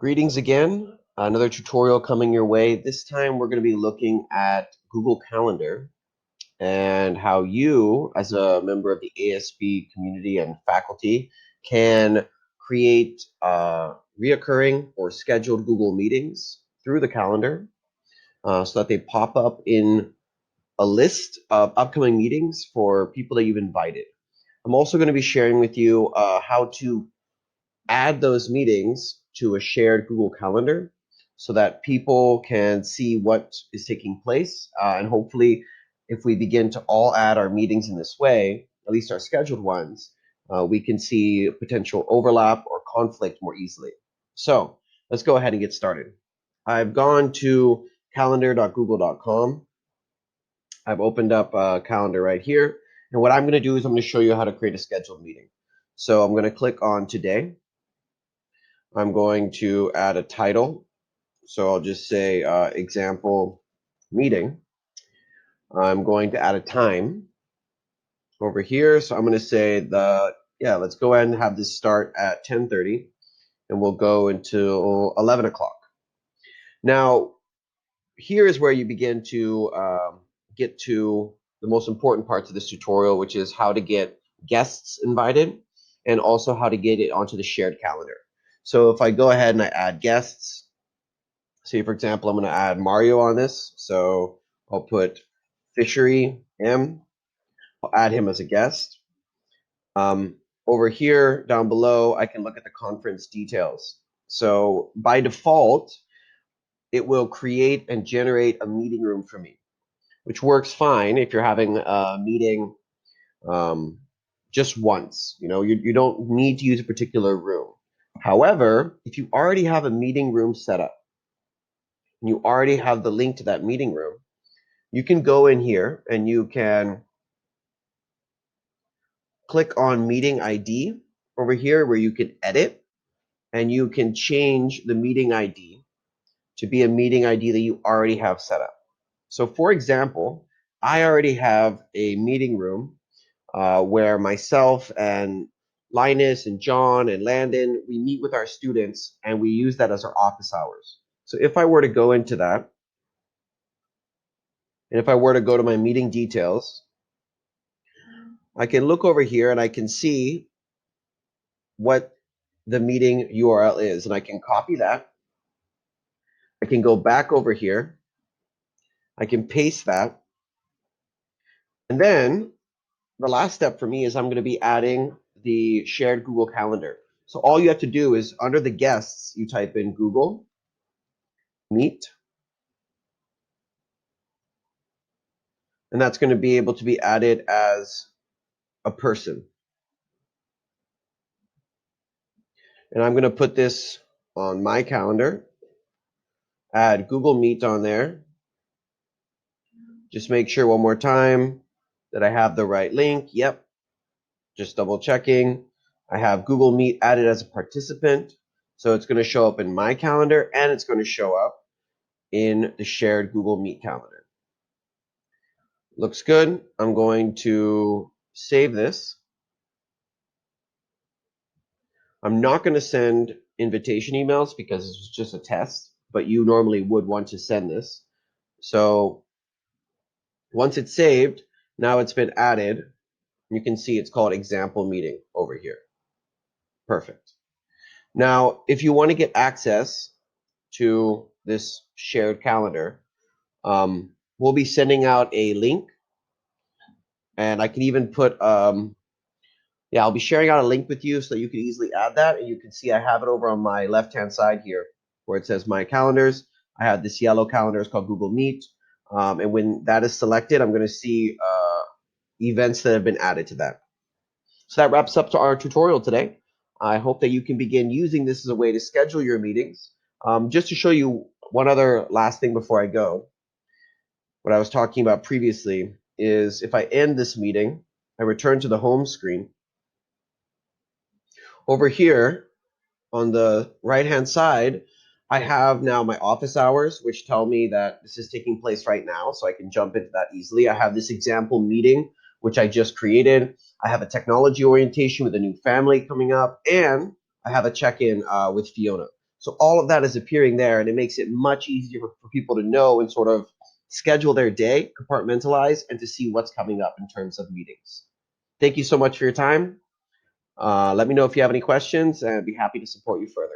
Greetings again. Another tutorial coming your way. This time we're going to be looking at Google Calendar and how you, as a member of the ASB community and faculty, can create reoccurring or scheduled Google meetings through the calendar so that they pop up in a list of upcoming meetings for people that you've invited. I'm also going to be sharing with you how to add those meetings to a shared Google Calendar so that people can see what is taking place. And hopefully, if we begin to all add our meetings in this way, at least our scheduled ones, we can see potential overlap or conflict more easily. So let's go ahead and get started. I've gone to calendar.google.com. I've opened up a calendar right here. And what I'm going to do is I'm going to show you how to create a scheduled meeting. So I'm going to click on today. I'm going to add a title. So I'll just say example meeting. I'm going to add a time over here. So I'm going to say let's go ahead and have this start at 10:30 and we'll go until 11 o'clock. Now, here is where you begin to get to the most important parts of this tutorial, which is how to get guests invited and also how to get it onto the shared calendar. So if I go ahead and I add guests, say for example, I'm going to add Mario on this. So I'll put Fishery M. I'll add him as a guest. Over here down below, I can look at the conference details. So by default, it will create and generate a meeting room for me, which works fine if you're having a meeting just once. You don't need to use a particular room. However, if you already have a meeting room set up, and you already have the link to that meeting room, you can go in here and you can click on meeting ID over here where you can edit and you can change the meeting ID to be a meeting ID that you already have set up. So for example, I already have a meeting room where myself and Linus and John and Landon, we meet with our students and we use that as our office hours. So if I were to go into that, and if I were to go to my meeting details, I can look over here and I can see what the meeting URL is, and I can copy that. I can go back over here. I can paste that. And then the last step for me is I'm going to be adding the shared Google Calendar. So all you have to do is under the guests, you type in Google Meet, and that's going to be able to be added as a person. And I'm going to put this on my calendar, add Google Meet on there. Just make sure one more time that I have the right link. Yep. Just double checking. I have Google Meet added as a participant. So it's going to show up in my calendar and it's going to show up in the shared Google Meet calendar. Looks good. I'm going to save this. I'm not going to send invitation emails because this was just a test, but you normally would want to send this. So once it's saved, now it's been added. You can see it's called example meeting over here. Perfect. Now, if you want to get access to this shared calendar, we'll be sending out a link, and I can even put, I'll be sharing out a link with you so that you can easily add that, and you can see I have it over on my left-hand side here where it says my calendars. I have this yellow calendar, it's called Google Meet, and when that is selected, I'm going to see events that have been added to that. So that wraps up to our tutorial today. I hope that you can begin using this as a way to schedule your meetings. Just to show you one other last thing before I go, what I was talking about previously is if I end this meeting, I return to the home screen. Over here on the right-hand side, I have now my office hours, which tell me that this is taking place right now, so I can jump into that easily. I have this example meeting, which I just created. I have a technology orientation with a new family coming up, and I have a check-in with Fiona. So all of that is appearing there, and it makes it much easier for people to know and sort of schedule their day, compartmentalize, and to see what's coming up in terms of meetings. Thank you so much for your time. Let me know if you have any questions, and I'd be happy to support you further.